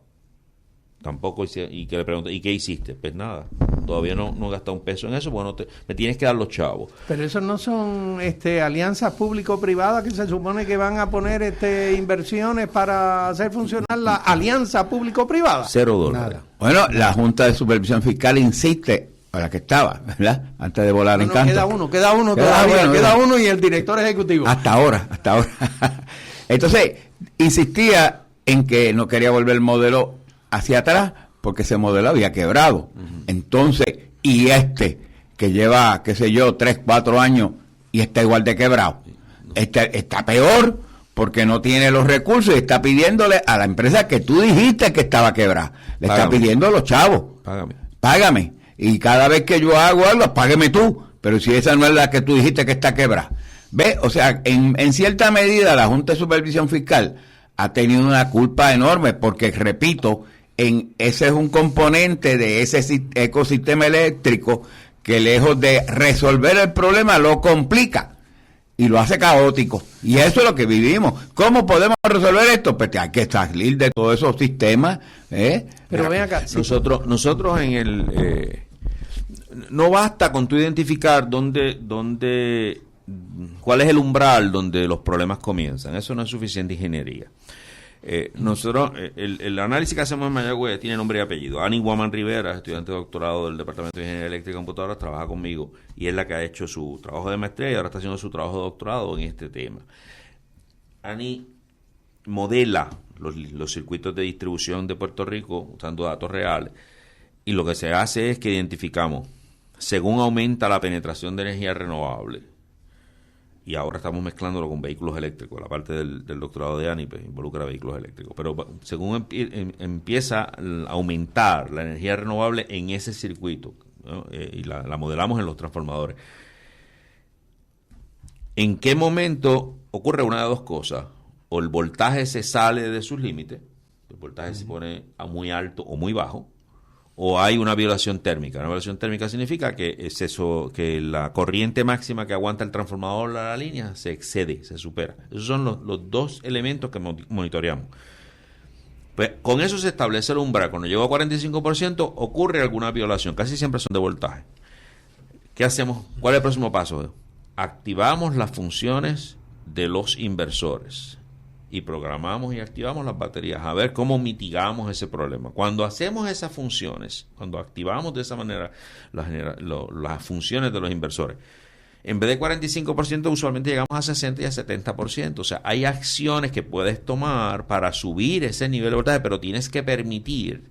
Tampoco hice, y que le pregunté, ¿y qué hiciste? Pues nada, todavía no he gastado un peso en eso, bueno, me tienes que dar los chavos. Pero eso no son alianzas público-privadas que se supone que van a poner inversiones para hacer funcionar la alianza público-privada. $0. Nada. Bueno, la Junta de Supervisión Fiscal insiste, a la que estaba, ¿verdad? Antes de volar en canto. Queda uno todavía, queda uno y el director ejecutivo. Hasta ahora. Entonces, insistía en que no quería volver el modelo hacia atrás porque ese modelo había quebrado. Entonces, y que lleva, 3, 4 años y está igual de quebrado. Está peor porque no tiene los recursos y está pidiéndole a la empresa que tú dijiste que estaba quebrada. Le está pidiendo a los chavos. Págame. Y cada vez que yo hago algo, págame tú. Pero si esa no es la que tú dijiste que está quebrada. ¿Ves? O sea, en cierta medida la Junta de Supervisión Fiscal ha tenido una culpa enorme porque, repito, ese es un componente de ese ecosistema eléctrico que lejos de resolver el problema lo complica y lo hace caótico. Y eso es lo que vivimos. ¿Cómo podemos resolver esto? Pues hay que salir de todos esos sistemas. Pero ven acá. Nosotros en el... no basta con tú identificar cuál es el umbral donde los problemas comienzan. Eso no es suficiente ingeniería. Nosotros, el análisis que hacemos en Mayagüez tiene nombre y apellido. Annie Guaman Rivera, estudiante de doctorado del Departamento de Ingeniería Eléctrica y Computadoras, trabaja conmigo y es la que ha hecho su trabajo de maestría y ahora está haciendo su trabajo de doctorado en este tema. Annie modela los circuitos de distribución de Puerto Rico usando datos reales y lo que se hace es que identificamos, según aumenta la penetración de energía renovable, y ahora estamos mezclándolo con vehículos eléctricos. La parte del doctorado de ANI pues, involucra vehículos eléctricos. Pero según empieza a aumentar la energía renovable en ese circuito, ¿no? Y la modelamos en los transformadores. ¿En qué momento ocurre una de dos cosas? O el voltaje se sale de sus límites, el voltaje se pone a muy alto o muy bajo, o hay una violación térmica. Una violación térmica significa que que la corriente máxima que aguanta el transformador a la línea se excede, se supera. Esos son los dos elementos que monitoreamos. Pues con eso se establece el umbral. Cuando llegó a 45% ocurre alguna violación, casi siempre son de voltaje. ¿Qué hacemos? ¿Cuál es el próximo paso? Activamos las funciones de los inversores y programamos y activamos las baterías a ver cómo mitigamos ese problema. Cuando hacemos esas funciones, cuando activamos de esa manera las funciones de los inversores, en vez de 45% usualmente llegamos a 60 y a 70%. O sea, hay acciones que puedes tomar para subir ese nivel de voltaje, pero tienes que permitir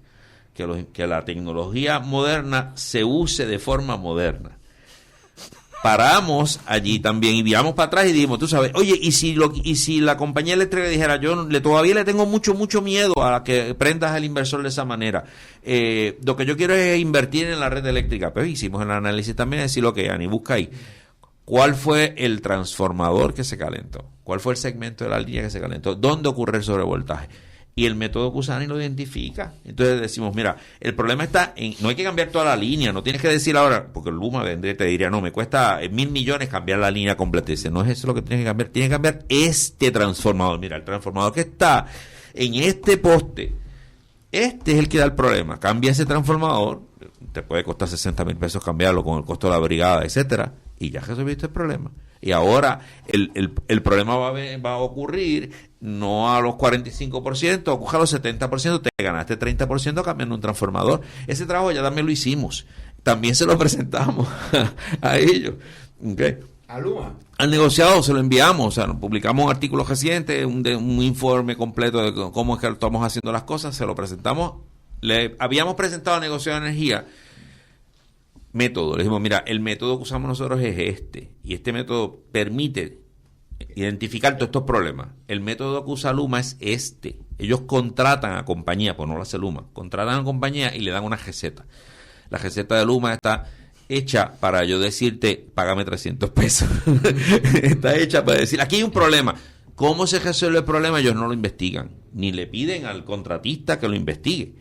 que la tecnología moderna se use de forma moderna. Paramos allí también y miramos para atrás y dijimos, tú sabes, oye, y si la compañía eléctrica dijera, todavía le tengo mucho miedo a que prendas el inversor de esa manera, lo que yo quiero es invertir en la red eléctrica. Pues hicimos el análisis también, decir lo que Ani busca ahí, ¿cuál fue el transformador que se calentó? ¿Cuál fue el segmento de la línea que se calentó? ¿Dónde ocurre el sobrevoltaje? Y el método que usa Ani lo identifica. Entonces decimos, mira, el problema está en, no hay que cambiar toda la línea, no tienes que decir ahora, porque el Luma vendría y te diría, no, me cuesta $1,000 millones cambiar la línea completa. Y dice, no es eso lo que tienes que cambiar este transformador. Mira, el transformador que está en este poste, este es el que da el problema. Cambia ese transformador, te puede costar $60,000 cambiarlo con el costo de la brigada, etcétera, y ya resolviste el problema. Y ahora el problema va a ocurrir no a los 45%, ocurre a los 70%, te ganaste 30% cambiando un transformador. Ese trabajo ya también lo hicimos. También se lo presentamos a ellos. ¿Okay? ¿A Luma? Al negociado se lo enviamos, o sea, publicamos un artículo reciente, un informe completo de cómo es que estamos haciendo las cosas, se lo presentamos. Le habíamos presentado al negociado de energía método. Le dijimos, mira, el método que usamos nosotros es este, y este método permite identificar todos estos problemas. El método que usa Luma es este. Ellos contratan a compañía, pues no lo hace Luma, contratan a compañía y le dan una receta. La receta de Luma está hecha para yo decirte, págame $300. Está hecha para decir, aquí hay un problema. ¿Cómo se resuelve el problema? Ellos no lo investigan, ni le piden al contratista que lo investigue.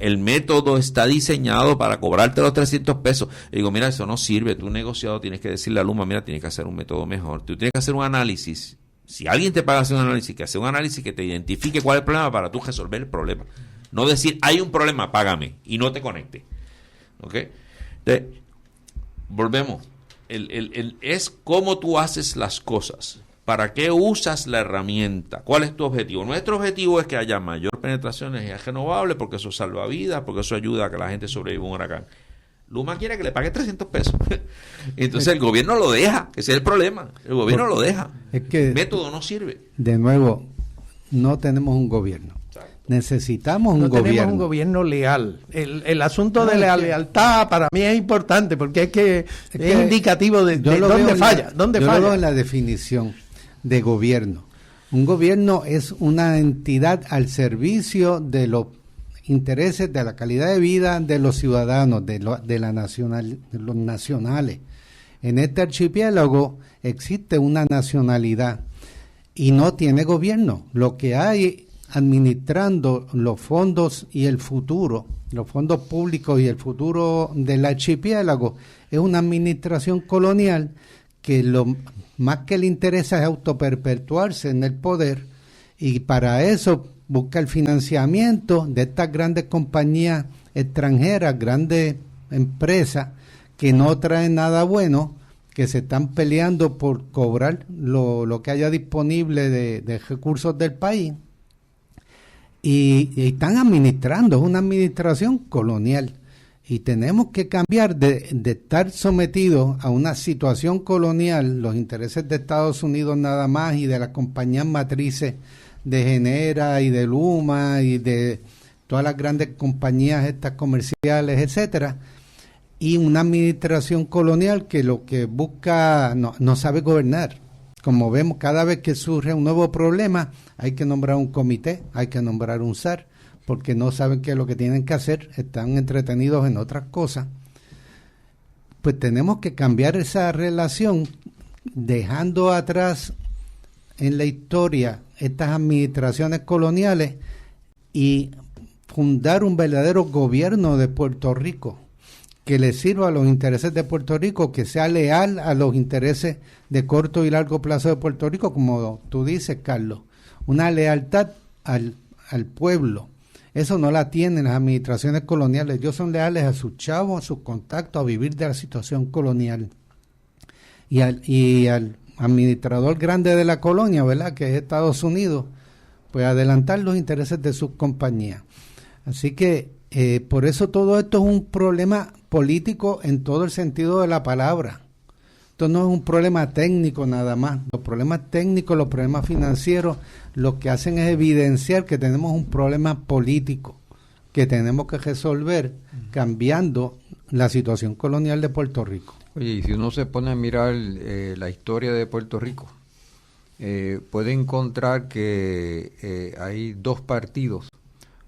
El método está diseñado para cobrarte los 300 pesos. Y digo, mira, eso no sirve. Tú, negociado, tienes que decirle a Luma, mira, tienes que hacer un método mejor. Tú tienes que hacer un análisis. Si alguien te paga hacer un análisis, que hace un análisis que te identifique cuál es el problema para tú resolver el problema. No decir, hay un problema, págame, y no te conecte. ¿Ok? Entonces, volvemos. Es cómo tú haces las cosas. ¿Para qué usas la herramienta? ¿Cuál es tu objetivo? Nuestro objetivo es que haya mayor penetración de energías renovables, porque eso salva vidas, porque eso ayuda a que la gente sobreviva a un huracán. Luma quiere que le pague 300 pesos. Entonces el gobierno lo deja. Ese es el problema. El gobierno lo deja. Es que el método no sirve. De nuevo, no tenemos un gobierno. Necesitamos un gobierno. Tenemos un gobierno leal. El asunto de la lealtad para mí es importante, porque es indicativo de dónde falla. Yo lo veo en la definición de gobierno. Un gobierno es una entidad al servicio de los intereses de la calidad de vida de los ciudadanos, de los nacionales. En este archipiélago existe una nacionalidad y no tiene gobierno. Lo que hay administrando los fondos y el futuro, los fondos públicos y el futuro del archipiélago, es una administración colonial que lo más que le interesa es autoperpetuarse en el poder, y para eso busca el financiamiento de estas grandes compañías extranjeras, grandes empresas que no traen nada bueno, que se están peleando por cobrar lo que haya disponible de recursos del país, y están administrando, es una administración colonial. Y tenemos que cambiar de estar sometidos a una situación colonial, los intereses de Estados Unidos nada más y de las compañías matrices de Genera y de Luma y de todas las grandes compañías estas comerciales, etcétera, y una administración colonial que lo que busca no sabe gobernar. Como vemos, cada vez que surge un nuevo problema hay que nombrar un comité, hay que nombrar un SAR, porque no saben qué es lo que tienen que hacer, están entretenidos en otras cosas. Pues tenemos que cambiar esa relación, dejando atrás en la historia estas administraciones coloniales y fundar un verdadero gobierno de Puerto Rico que le sirva a los intereses de Puerto Rico, que sea leal a los intereses de corto y largo plazo de Puerto Rico, como tú dices, Carlos, una lealtad al pueblo. Eso no la tienen las administraciones coloniales. Ellos son leales a sus chavos, a sus contactos, a vivir de la situación colonial. Y al administrador grande de la colonia, ¿verdad?, que es Estados Unidos, pues adelantar los intereses de sus compañías. Así que por eso todo esto es un problema político en todo el sentido de la palabra. Esto no es un problema técnico nada más. Los problemas técnicos, los problemas financieros, lo que hacen es evidenciar que tenemos un problema político que tenemos que resolver cambiando la situación colonial de Puerto Rico. Oye, y si uno se pone a mirar la historia de Puerto Rico, puede encontrar que hay dos partidos,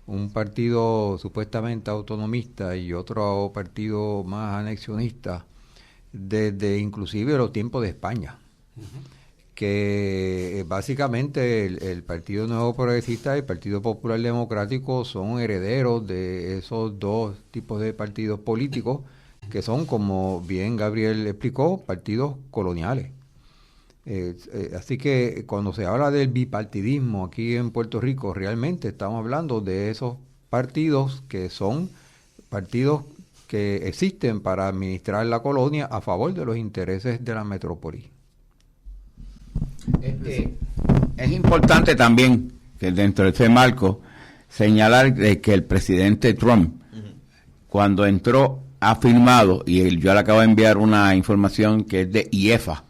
un partido supuestamente autonomista y otro partido más anexionista, desde inclusive los tiempos de España, que básicamente el Partido Nuevo Progresista y el Partido Popular Democrático son herederos de esos dos tipos de partidos políticos que son, como bien Gabriel explicó, partidos coloniales. Así que cuando se habla del bipartidismo aquí en Puerto Rico, realmente estamos hablando de esos partidos que son partidos que existen para administrar la colonia a favor de los intereses de la metrópoli. Es importante también que dentro de este marco señalar que el presidente Trump, cuando entró, ha firmado, y yo le acabo de enviar una información que es de IEFA,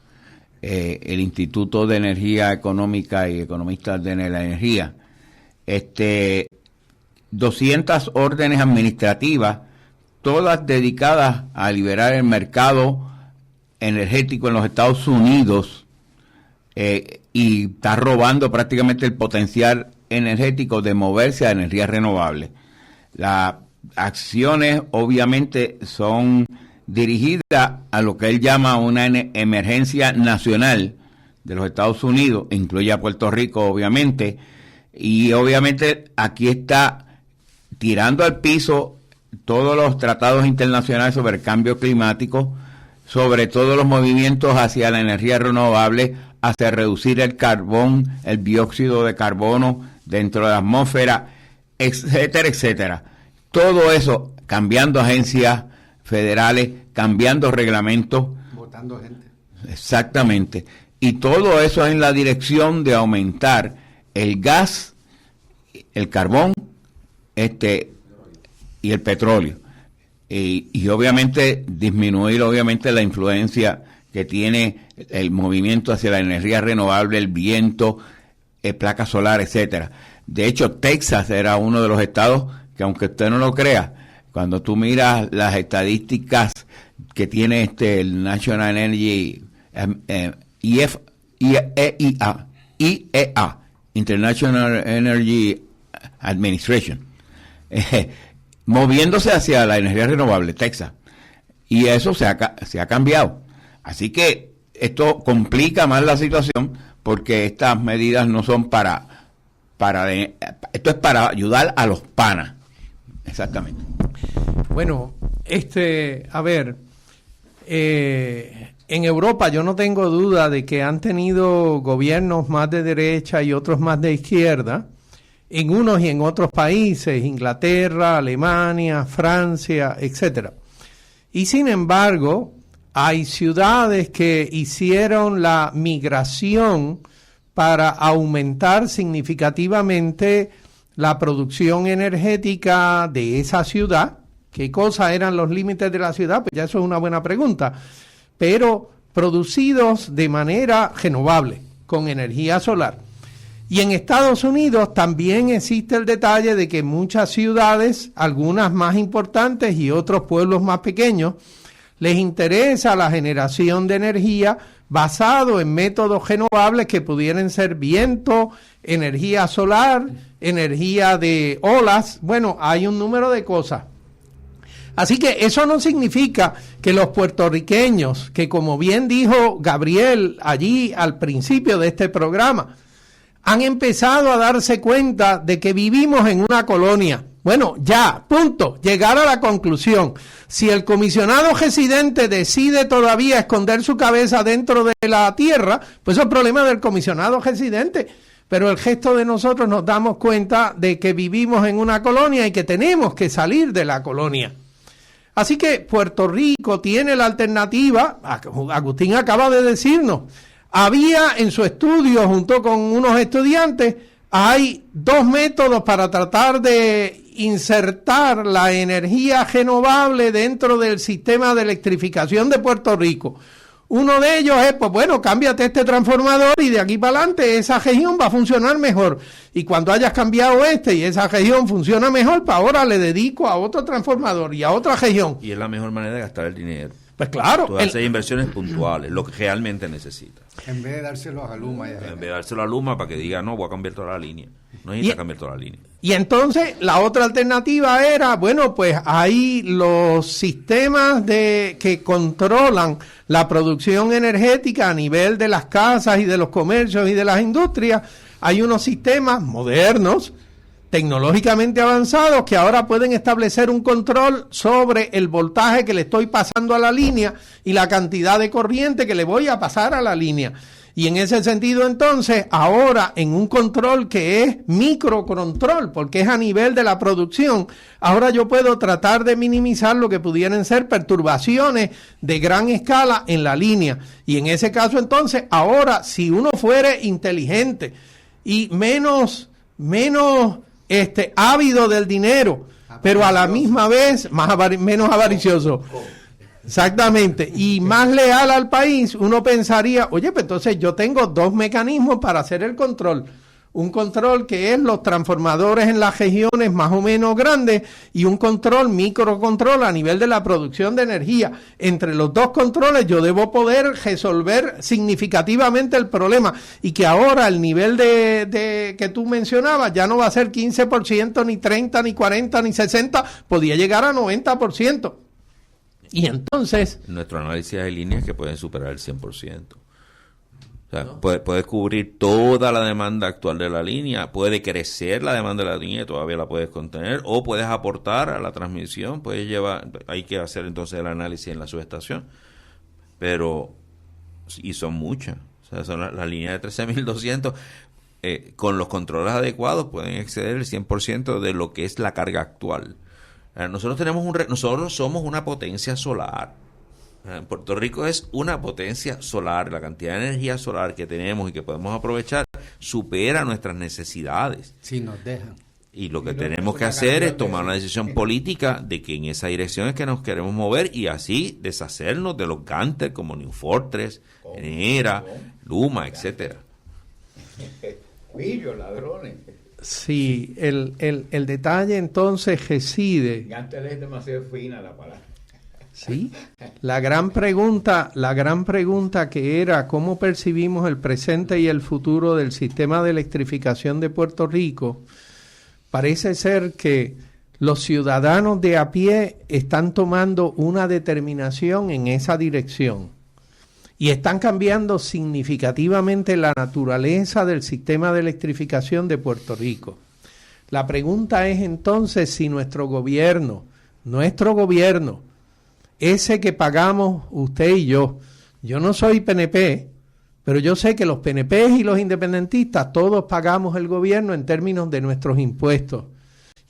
el Instituto de Energía Económica y Economistas de la Energía, 200 órdenes administrativas, todas dedicadas a liberar el mercado energético en los Estados Unidos, y está robando prácticamente el potencial energético de moverse a energías renovables. Las acciones obviamente son dirigidas a lo que él llama una emergencia nacional de los Estados Unidos, incluye a Puerto Rico, obviamente, y obviamente aquí está tirando al piso todos los tratados internacionales sobre el cambio climático, sobre todos los movimientos hacia la energía renovable, hacia reducir el carbón, el dióxido de carbono dentro de la atmósfera, etcétera, etcétera. Todo eso cambiando agencias federales, cambiando reglamentos. Votando gente. Exactamente. Y todo eso en la dirección de aumentar el gas, el carbón, y el petróleo. Y obviamente disminuir obviamente la influencia que tiene el movimiento hacia la energía renovable, el viento, placas solares, etcétera. De hecho, Texas era uno de los estados que, aunque usted no lo crea, cuando tú miras las estadísticas que tiene el National Energy IEA, International Energy Administration, moviéndose hacia la energía renovable, Texas, y eso se ha cambiado. Así que esto complica más la situación, porque estas medidas no son esto es para ayudar a los panas. Exactamente. Bueno, a ver, en Europa yo no tengo duda de que han tenido gobiernos más de derecha y otros más de izquierda, en unos y en otros países, Inglaterra, Alemania, Francia, etcétera. Y sin embargo, hay ciudades que hicieron la migración para aumentar significativamente la producción energética de esa ciudad. ¿Qué cosa eran los límites de la ciudad? Pues ya eso es una buena pregunta. Pero producidos de manera renovable, con energía solar. Y en Estados Unidos también existe el detalle de que muchas ciudades, algunas más importantes y otros pueblos más pequeños, les interesa la generación de energía basado en métodos renovables que pudieran ser viento, energía solar, energía de olas. Bueno, hay un número de cosas. Así que eso no significa que los puertorriqueños, que como bien dijo Gabriel allí al principio de este programa, han empezado a darse cuenta de que vivimos en una colonia. Bueno, ya, punto, llegar a la conclusión. Si el comisionado residente decide todavía esconder su cabeza dentro de la tierra, pues eso es problema del comisionado residente. Pero el resto de nosotros nos damos cuenta de que vivimos en una colonia y que tenemos que salir de la colonia. Así que Puerto Rico tiene la alternativa, Agustín acaba de decirnos, había en su estudio junto con unos estudiantes, hay dos métodos para tratar de insertar la energía renovable dentro del sistema de electrificación de Puerto Rico. Uno de ellos es, pues bueno, cámbiate este transformador y de aquí para adelante esa región va a funcionar mejor. Y cuando hayas cambiado y esa región funciona mejor, pues ahora le dedico a otro transformador y a otra región. Y es la mejor manera de gastar el dinero. Pues claro. Tú haces inversiones puntuales, lo que realmente necesitas. En vez de dárselos a Luma. En vez de dárselo a Luma para que diga, no, voy a cambiar toda la línea. No necesita cambiar toda la línea. Y entonces la otra alternativa era, bueno, pues hay los sistemas que controlan la producción energética a nivel de las casas y de los comercios y de las industrias. Hay unos sistemas modernos, tecnológicamente avanzados, que ahora pueden establecer un control sobre el voltaje que le estoy pasando a la línea y la cantidad de corriente que le voy a pasar a la línea. Y en ese sentido, entonces, ahora en un control que es microcontrol, porque es a nivel de la producción, ahora yo puedo tratar de minimizar lo que pudieran ser perturbaciones de gran escala en la línea. Y en ese caso, entonces, ahora, si uno fuere inteligente y menos ávido del dinero, pero a la misma vez menos avaricioso. Exactamente, y más leal al país, uno pensaría, oye, pues entonces yo tengo dos mecanismos para hacer el control. Un control que es los transformadores en las regiones más o menos grandes y un control, microcontrol a nivel de la producción de energía. Entre los dos controles yo debo poder resolver significativamente el problema y que ahora el nivel de que tú mencionabas ya no va a ser 15%, ni 30%, ni 40%, ni 60%, podía llegar a 90%. Y entonces... Nuestro análisis de líneas que pueden superar el 100%. O sea, puedes cubrir toda la demanda actual de la línea, puede crecer la demanda de la línea, todavía la puedes contener, o puedes aportar a la transmisión, puedes llevar, hay que hacer entonces el análisis en la subestación, pero, y son muchas, o sea, son las líneas de 13.200, con los controles adecuados pueden exceder el 100% de lo que es la carga actual. Nosotros somos una potencia solar. Puerto Rico es una potencia solar. La cantidad de energía solar que tenemos y que podemos aprovechar supera nuestras necesidades. Si nos dejan. Y lo que tenemos que hacer es tomar una decisión política de que en esa dirección es que nos queremos mover y así deshacernos de los gantes como New Fortress, Genera, Luma, etcétera. Pillos, ladrones. Sí, el detalle entonces reside. Gantes es demasiado fina la palabra. Sí, la gran pregunta que era cómo percibimos el presente y el futuro del sistema de electrificación de Puerto Rico, parece ser que los ciudadanos de a pie están tomando una determinación en esa dirección y están cambiando significativamente la naturaleza del sistema de electrificación de Puerto Rico. La pregunta es entonces si nuestro gobierno, ese que pagamos usted y yo no soy PNP, pero yo sé que los PNP y los independentistas todos pagamos el gobierno en términos de nuestros impuestos.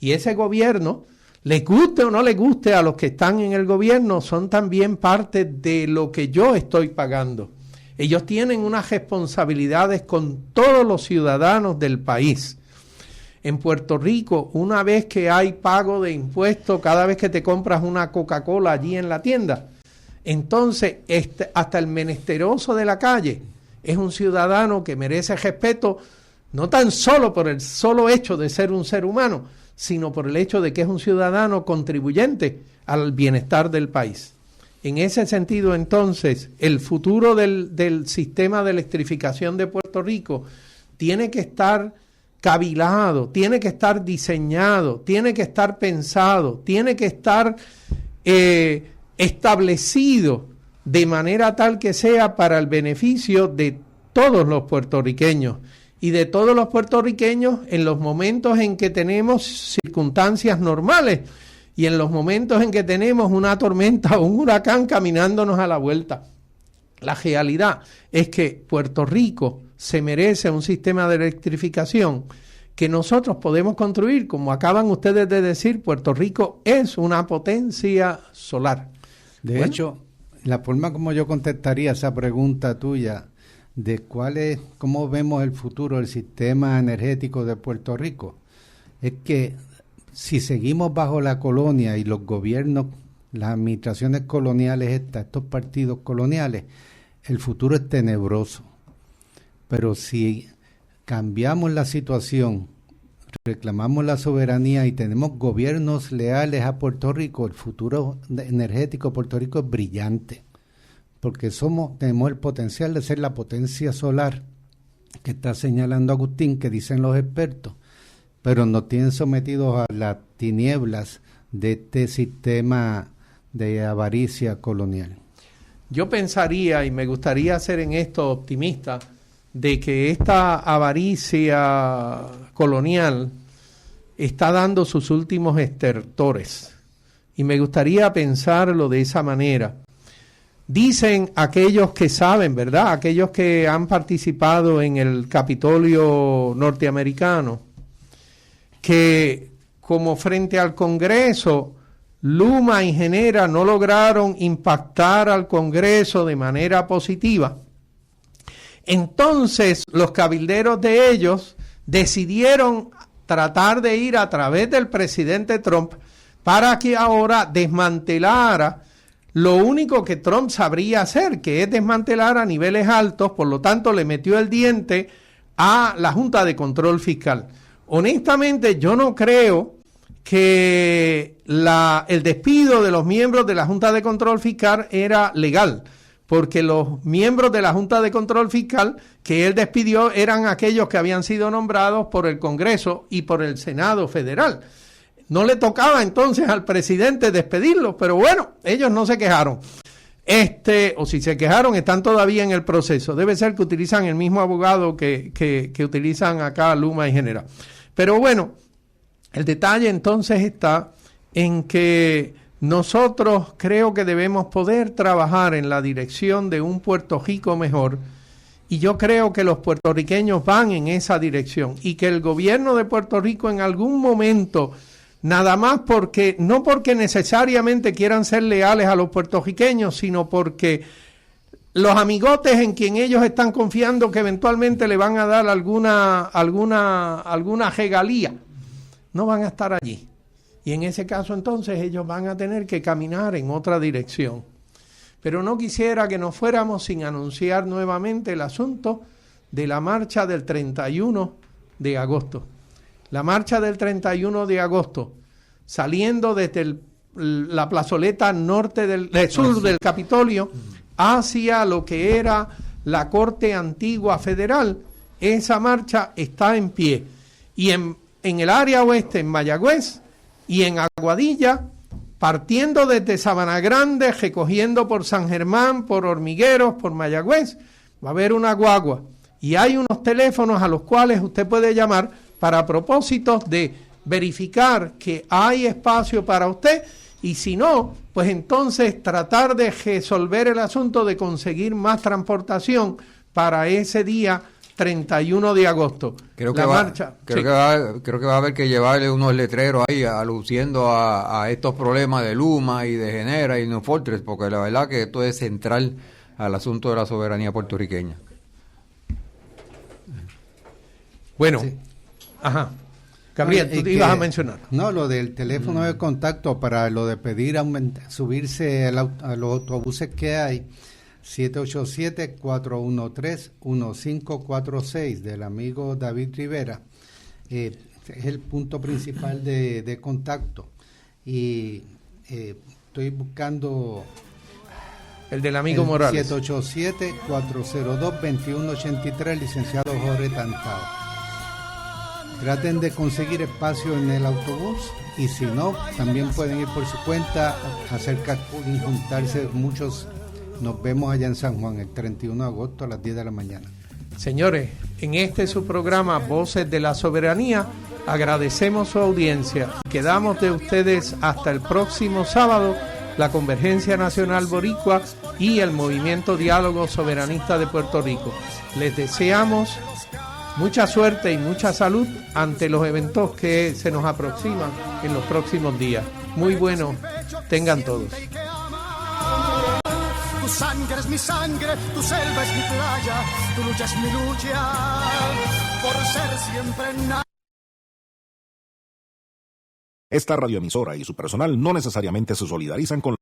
Y ese gobierno, les guste o no les guste a los que están en el gobierno, son también parte de lo que yo estoy pagando. Ellos tienen unas responsabilidades con todos los ciudadanos del país. En Puerto Rico, una vez que hay pago de impuestos, cada vez que te compras una Coca-Cola allí en la tienda, entonces hasta el menesteroso de la calle es un ciudadano que merece respeto, no tan solo por el solo hecho de ser un ser humano, sino por el hecho de que es un ciudadano contribuyente al bienestar del país. En ese sentido, entonces, el futuro del sistema de electrificación de Puerto Rico tiene que estar cavilado, tiene que estar diseñado, tiene que estar pensado, tiene que estar establecido de manera tal que sea para el beneficio de todos los puertorriqueños y de todos los puertorriqueños en los momentos en que tenemos circunstancias normales y en los momentos en que tenemos una tormenta o un huracán caminándonos a la vuelta. La realidad es que Puerto Rico se merece un sistema de electrificación que nosotros podemos construir. Como acaban ustedes de decir, Puerto Rico es una potencia solar. De hecho, la forma como yo contestaría esa pregunta tuya de cómo vemos el futuro del sistema energético de Puerto Rico, es que si seguimos bajo la colonia y los gobiernos, las administraciones coloniales, estos partidos coloniales, el futuro es tenebroso. Pero si cambiamos la situación, reclamamos la soberanía y tenemos gobiernos leales a Puerto Rico, el futuro energético de Puerto Rico es brillante, porque tenemos el potencial de ser la potencia solar que está señalando Agustín, que dicen los expertos, pero nos tienen sometidos a las tinieblas de este sistema de avaricia colonial. Yo pensaría, y me gustaría ser en esto optimista, de que esta avaricia colonial está dando sus últimos estertores. Y me gustaría pensarlo de esa manera. Dicen aquellos que saben, ¿verdad? Aquellos que han participado en el Capitolio norteamericano, que como frente al Congreso, Luma y Genera no lograron impactar al Congreso de manera positiva. Entonces, los cabilderos de ellos decidieron tratar de ir a través del presidente Trump para que ahora desmantelara lo único que Trump sabría hacer, que es desmantelar a niveles altos. Por lo tanto, le metió el diente a la Junta de Control Fiscal. Honestamente, yo no creo que el despido de los miembros de la Junta de Control Fiscal era legal, porque los miembros de la Junta de Control Fiscal que él despidió eran aquellos que habían sido nombrados por el Congreso y por el Senado Federal. No le tocaba entonces al presidente despedirlos, pero bueno, ellos no se quejaron. o si se quejaron, están todavía en el proceso. Debe ser que utilizan el mismo abogado que utilizan acá Luma y Genera. Pero bueno, el detalle entonces está en que nosotros creo que debemos poder trabajar en la dirección de un Puerto Rico mejor, y yo creo que los puertorriqueños van en esa dirección, y que el gobierno de Puerto Rico en algún momento, nada más no porque necesariamente quieran ser leales a los puertorriqueños, sino porque los amigotes en quien ellos están confiando que eventualmente le van a dar alguna regalía, no van a estar allí. Y en ese caso entonces ellos van a tener que caminar en otra dirección. Pero no quisiera que nos fuéramos sin anunciar nuevamente el asunto de la marcha del 31 de agosto. La marcha del 31 de agosto, saliendo desde la plazoleta sur del Capitolio hacia lo que era la Corte Antigua Federal, esa marcha está en pie. Y en el área oeste, en Mayagüez, y en Aguadilla, partiendo desde Sabana Grande, recogiendo por San Germán, por Hormigueros, por Mayagüez, va a haber una guagua. Y hay unos teléfonos a los cuales usted puede llamar para propósitos de verificar que hay espacio para usted, y si no, pues entonces tratar de resolver el asunto de conseguir más transportación para ese día 31 de agosto. Creo que va a haber que llevarle unos letreros ahí aluciendo a estos problemas de Luma y de Genera y New Fortress, porque la verdad que esto es central al asunto de la soberanía puertorriqueña. Bueno, sí. Ajá. Gabriel, tú te ibas a mencionar. No, lo del teléfono de contacto para lo de pedir subirse a los autobuses que hay, 787-413-1546 del amigo David Rivera, es el punto principal de contacto. Y estoy buscando el del amigo Morales. 787-402-2183, licenciado Jorge Tantao. Traten de conseguir espacio en el autobús, y si no, también pueden ir por su cuenta, hacer carpool y juntarse muchos. Nos vemos allá en San Juan el 31 de agosto a las 10 de la mañana. Señores, en su programa Voces de la Soberanía, agradecemos su audiencia. Quedamos de ustedes hasta el próximo sábado, la Convergencia Nacional Boricua y el Movimiento Diálogo Soberanista de Puerto Rico. Les deseamos mucha suerte y mucha salud ante los eventos que se nos aproximan en los próximos días. Muy bueno, tengan todos. Tu sangre es mi sangre, tu selva es mi playa, tu lucha es mi lucha, por ser siempre nada. Esta radioemisora y su personal no necesariamente se solidarizan con